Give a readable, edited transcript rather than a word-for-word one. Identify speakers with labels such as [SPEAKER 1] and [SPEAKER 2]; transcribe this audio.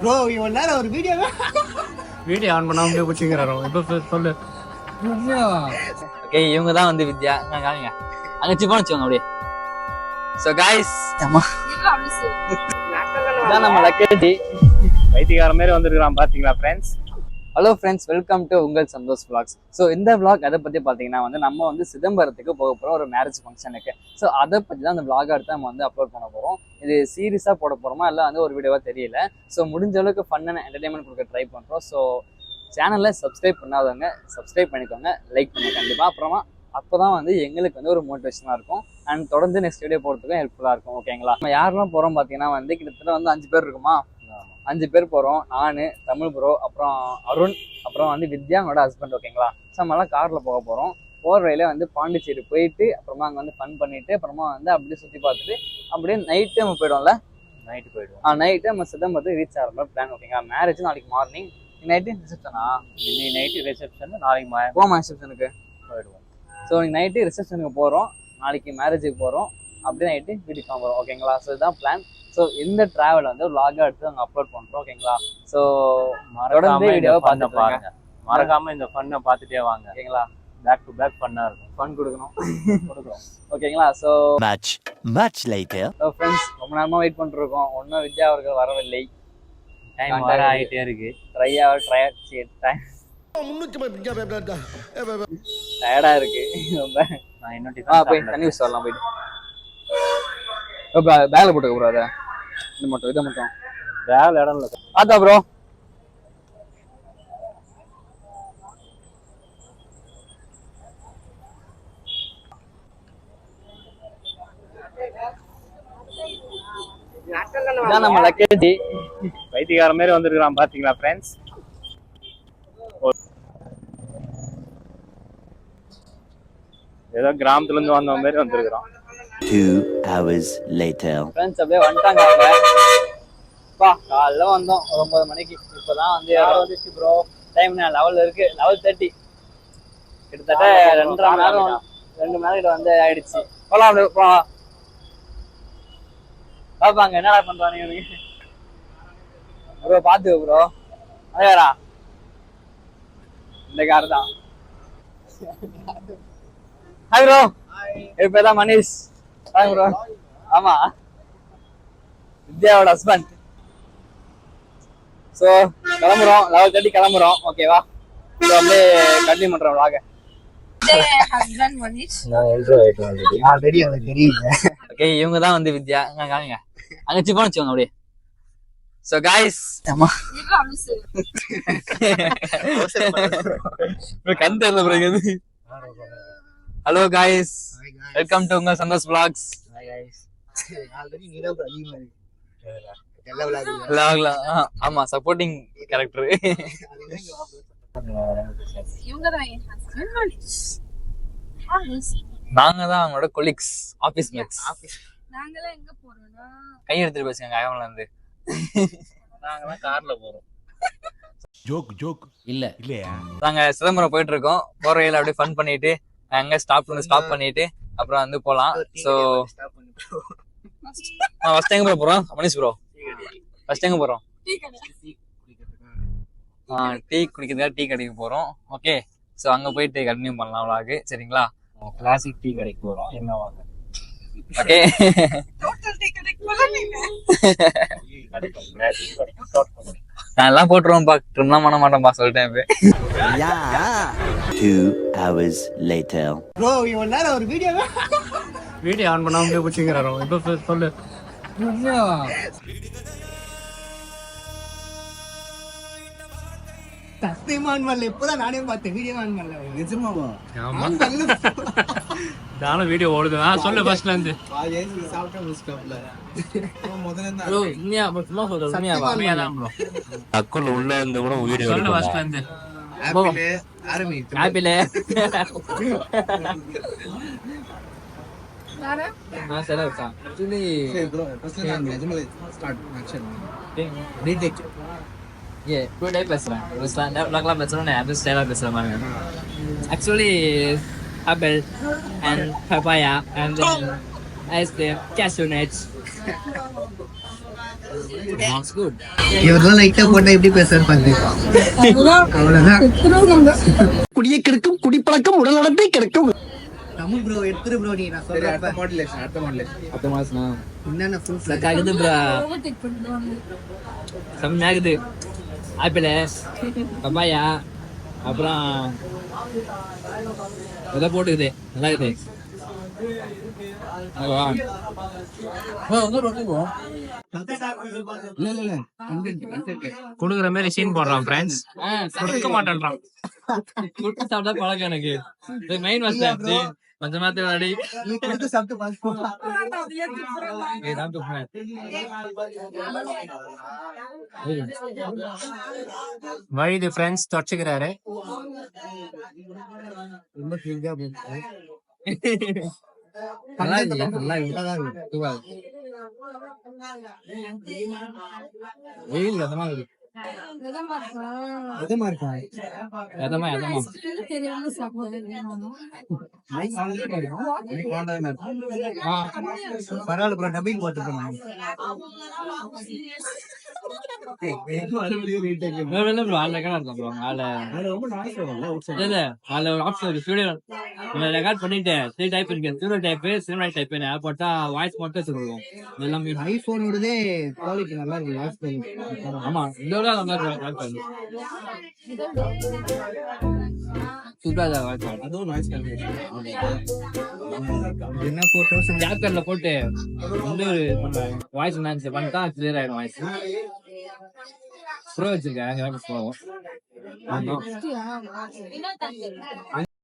[SPEAKER 1] Bro இவன் நேரம் ஒரு வீடியோ ஆன் பண்ணாம போச்சுங்கறாரோ இப்ப சொல்லு.
[SPEAKER 2] ஓகே இவங்க தான் வந்து வித்யா. காமிங்க அங்க சிப்பான வச்சுங்க அப்படியே. சோ गाइस அம்மா இதான் நம்ம லக்கேஜி
[SPEAKER 1] வைத்தியக்கார மாதிரி வந்திருக்கான் பாத்தீங்களா friends.
[SPEAKER 2] Hello friends, welcome to உங்கள் சந்தோஷ் vlogs. ஸோ இந்த vlog அதை பற்றி பார்த்தீங்கன்னா வந்து நம்ம வந்து சிதம்பரத்துக்கு போக போகிறோம் ஒரு மேரேஜ் ஃபங்க்ஷனுக்கு. ஸோ அதை பற்றி தான் அந்த vlog எடுத்து நம்ம வந்து அப்லோட் பண்ண போகிறோம். இது சீரியஸாக போட போகிறோமா இல்லை வந்து ஒரு வீடியோவாக தெரியல. ஸோ முடிஞ்ச அளவுக்கு ஃபன்னான என்டர்டைன்மெண்ட் கொடுக்க ட்ரை பண்ணுறோம். ஸோ சேனலில் சப்ஸ்கிரைப் பண்ணாதவங்க சப்ஸ்கிரைப் பண்ணிக்கோங்க, லைக் பண்ணுங்க கண்டிப்பாக. அப்புறமா அப்போ தான் வந்து எங்களுக்கு வந்து ஒரு மோட்டிவேஷனாக இருக்கும் அண்ட் தொடர்ந்து நெக்ஸ்ட் வீடியோ போகிறதுக்கும் ஹெல்ப்ஃபுல்லாக இருக்கும். ஓகேங்களா? நம்ம யாரெல்லாம் போகிறோம் பார்த்தீங்கன்னா வந்து கிட்டத்தட்ட வந்து 5 பேர் இருக்குமா. 5 பேர் போகிறோம். நான், தமிழ் ப்ரோ, அப்புறம் அருண், அப்புறம் வந்து வித்யா அவனோட ஹஸ்பண்ட். ஓகேங்களா? ஸோ நம்மளாம் காரில் போக போகிறோம். போகிற வழியில வந்து பாண்டிச்சேரி போயிட்டு அப்புறமா அங்கே வந்து ஃபன் பண்ணிவிட்டு அப்புறமா வந்து அப்படியே சுற்றி பார்த்துட்டு அப்படியே நைட்டு நம்ம போய்டுவோம்ல.
[SPEAKER 1] நைட்டு போய்டுவோம்.
[SPEAKER 2] நைட்டு நம்ம சிதம்பரத்துக்கு ரீச் ஆகிற மாதிரி பிளான். ஓகேங்களா? மேரேஜ் நாளைக்கு மார்னிங், நைட்டு ரிசப்ஷனா?
[SPEAKER 1] இன்னைக்கு நைட்டு ரிசப்ஷன், நாளைக்கு
[SPEAKER 2] போமா ரிசப்ஷனுக்கு
[SPEAKER 1] போயிடுவோம்.
[SPEAKER 2] ஸோ இன்னைக்கு நைட்டு ரிசப்ஷனுக்கு போகிறோம், நாளைக்கு மேரேஜுக்கு போகிறோம், அப்படியே நைட்டு வீட்டுக்கு போகிறோம். ஓகேங்களா? ஸோ இதுதான் பிளான். ஸோ இந்த ட்ராவல் வந்து vlog எடுத்து நாங்கள் அப்லோட் பண்ணுறோம். ஓகேங்களா? ஸோ தொடர்ந்து வீடியோவை பார்த்து பாருங்க.
[SPEAKER 1] மறக்காம இந்த ஃபன்னை பார்த்துட்டே வாங்க.
[SPEAKER 2] ஓகேங்களா?
[SPEAKER 1] பேக் டு பேக் ஃபன்னாக இருக்கும்.
[SPEAKER 2] ஃபன் கொடுக்கணும். ஓகேங்களா? So
[SPEAKER 3] much later.
[SPEAKER 2] So friends, ரொம்ப நேரமாக வெயிட் பண்ணிருக்கோம். ஒன்றும் வித்யா அவர்கள் வரவில்லை.
[SPEAKER 1] டைம் வர ஆகிட்டே இருக்கு.
[SPEAKER 2] டயர்டா இருக்கு ரொம்ப.
[SPEAKER 1] நான் இன்னும்
[SPEAKER 2] போய் தண்ணி யூஸ் வரலாம் போயிட்டு. பேக்ல போட்டுக்க ப்ரோ. அதை இது மட்டும் இதை மட்டும்
[SPEAKER 1] பேக்ல இடம் இல்லை.
[SPEAKER 2] ஆத்தா ப்ரோ. இதான் நம்ம லக்கேஜி.
[SPEAKER 1] வைத்தியக்கார மாதிரி வந்திருக்கான் பாத்தீங்களா ஃப்ரெண்ட்ஸ். ஏதோ கிராமத்துல இருந்து வந்த மாதிரி வந்திருக்கிறோம்.
[SPEAKER 3] 2 hours later.
[SPEAKER 2] ஃப்ரெண்ட்ஸ் அப்படியே வந்துட்டாங்க அவங்க. பா காலைல வந்தோம் 9 மணிக்கு. இப்பதான் வந்து யாரும் வந்துச்சு ப்ரோ. டைம் 11 இருக்கு, 11:30. கிட்டத்தட்ட 2.5 மணி நேரம் 2 மணி நேரம் வந்து ஆயிடுச்சு. போலாம் அப்படியே போலாம். பாப்பாங்க என்னடா பண்றாங்க ப்ரோ. பாத்துக்கோ ப்ரோ. அதேரா இந்த கார் தான். Hi bro. என் பேர் தான் மனிஷ். Hi bro. ஆமா, வித்யாவோட ஹஸ்பண்ட். ஸோ கிளம்புறோம், 11:30 கிளம்புறோம். ஓகேவா? ஸோ அப்படியே கண்டினியூ பண்றோம் vlog. ஓகே இவங்க தான் வந்து வித்யா. காமிங்க அங்க சிப்பான வச்சுக்கோங்க அப்படியே. ஸோ गाइस அம்மா கண்டல bro. Hello guys, welcome to உங்கள் சந்தோஷ் vlogs. ஆமா, சப்போர்ட்டிங் கேரக்டர். நாங்க தான் அவங்களோட கொலீக்ஸ், ஆபீஸ் மேட்ஸ்.
[SPEAKER 4] நாங்கலாம் எங்க போறோம்னா
[SPEAKER 2] கை எடுத்துட்டு பேசுங்க. அகமல இருந்து
[SPEAKER 1] நாங்கலாம் கார்ல போறோம்.
[SPEAKER 3] ஜோக் இல்லையா?
[SPEAKER 2] நாங்க சிதம்பரம் போயிட்டு இருக்கோம். போற வழியில அப்படியே ஃபன் பண்ணிட்டு அங்க ஸ்டாப் பண்ணிட்டு அப்புறம் வந்து போலாம். ஸோ ஃபர்ஸ்ட் எங்க போறோம் மனிஷ் ப்ரோ? ஃபர்ஸ்ட் எங்க போறோம்? டீ குடிக்கிறதுக்காக டீ கடைக்கு போறோம். ஓகே, ஸோ அங்க போயிட்டு கண்டினியூ பண்ணலாம் vlog. சரிங்களா?
[SPEAKER 1] கிளாசிக் டீ கடைக்கு போறோம். என்ன வாங்க.
[SPEAKER 2] ஓகே, நான் எல்லாம் போட்டுருவோம். பாட்டுலாம் பண்ண மாட்டேன்பா சொல்லிட்டேன்.
[SPEAKER 3] 2 hours later.
[SPEAKER 1] ப்ரோ இவன் நேரம் ஒரு வீடியோ ஆன் பண்ணாம போச்சுங்கறாரோ இப்ப சொல்லு. சத்தியமான் மல்ல இப்பதான் நானே பார்த்தேன். வீடியோ ஆன் பண்ணல. நிஜமாவா? ஆமா, நானும் வீடியோ ஓடுது. சொல்லு ஃபர்ஸ்ட்ல இருந்து. சாப்பிட்டா முஸ்கப்ல முதல்ல இருந்து ப்ரோ. இன்னியா சும்மா சொல்ற. உண்மையா தான் ப்ரோ.
[SPEAKER 3] அக்கௌண்ட்ல உள்ள இருந்து கூட வீடியோ
[SPEAKER 1] சொல்லு ஃபர்ஸ்ட்ல இருந்து.
[SPEAKER 2] ஆப்பிள் நான் சரி சார். ஆக்சுவலி
[SPEAKER 1] ப்ரோ ஃபர்ஸ்ட்ல நிஜமா start action. Retake.
[SPEAKER 2] Today பேசுறேன். vlogலாம் பேசுறேன். நான் அப்படியே ஸ்டைலா பேசுற மாதிரி. Actually apple and papaya and then ice cream, cashew nuts.
[SPEAKER 1] இவரெல்லாம் லைட்டா போட்டா எப்படி பேசுறாரு பாருங்க. அவ்வளவுதான்.
[SPEAKER 5] குடியை கெடுக்கும் குடிப்பழக்கம் உடல் நலத்தை கெடுக்கும்.
[SPEAKER 1] தமிழ் ப்ரோ எடுத்துரு ப்ரோ, நீ நான் சொல்றேன்
[SPEAKER 2] அடுத்த மாசம்
[SPEAKER 1] என்னென்ன ஃபுல்
[SPEAKER 2] ஆகுது ப்ரோ,
[SPEAKER 4] ஓவர்டேக் பண்ணுவாங்க.
[SPEAKER 2] செம்மையாகுது. ஆப்பிள், பப்பாயா, அப்புறம் ஏதோ போட்டுக்குது, நல்லா இருக்குது.
[SPEAKER 6] குடுக்குற மாதிரி சீன் போடுறான் ஃப்ரெண்ட்ஸ், கொடுக்க மாட்டேன்றான்.
[SPEAKER 2] குட்டு சாப்பிட்டா பழக்கம் எனக்கு. மெயின் வாசல் கொஞ்ச நேரத்துக்கு முன்னாடி
[SPEAKER 1] நீ கொடுத்து சாப்பிட்டு பாத்து
[SPEAKER 6] வழிது ஃப்ரெண்ட்ஸ் தொடச்சுக்கிறாரு.
[SPEAKER 1] ரொம்ப கிளிக்கா போயிருக்கு.
[SPEAKER 2] நல்லா இருக்கு, நல்லா இருக்கு. வெயில் எதமா இருக்கு,
[SPEAKER 4] இதமா இருக்கா?
[SPEAKER 1] எதமா இருக்கா?
[SPEAKER 2] எதமா எதமா
[SPEAKER 4] தெரியாம சாப்பிடுறது.
[SPEAKER 1] பரவாயில்ல ப்ரோ, டப்பிங் போட்டுருக்கேன்.
[SPEAKER 2] ரெக்கார்ட் பண்ணிட்டு த்ரீ டைப் இருக்கு, ஜீரோ டைப், சினிமா டைப் போட்டா வாய்ஸ் மட்டும் வச்சுருக்கோம். எல்லாமே
[SPEAKER 1] ஐபோனோடதே குவாலிட்டி நல்லா இருக்கு. வாட்ச் பண்ணி
[SPEAKER 2] ஆமா, இதோட நல்லா இருக்கு. சூப்பரா இருக்கு.
[SPEAKER 1] அதுவும் நாய்ஸ் கேன்சலேஷன். என்ன போட்டோஸ்
[SPEAKER 2] ஜாக்கர்ல போட்டு வந்து வாய்ஸ் என்ஹான்ஸ் பண்ணிட்டா கிளியர் ஆயிடும் வாய்ஸ். ப்ரோ வச்சிருக்கேன்.
[SPEAKER 4] இன்னும்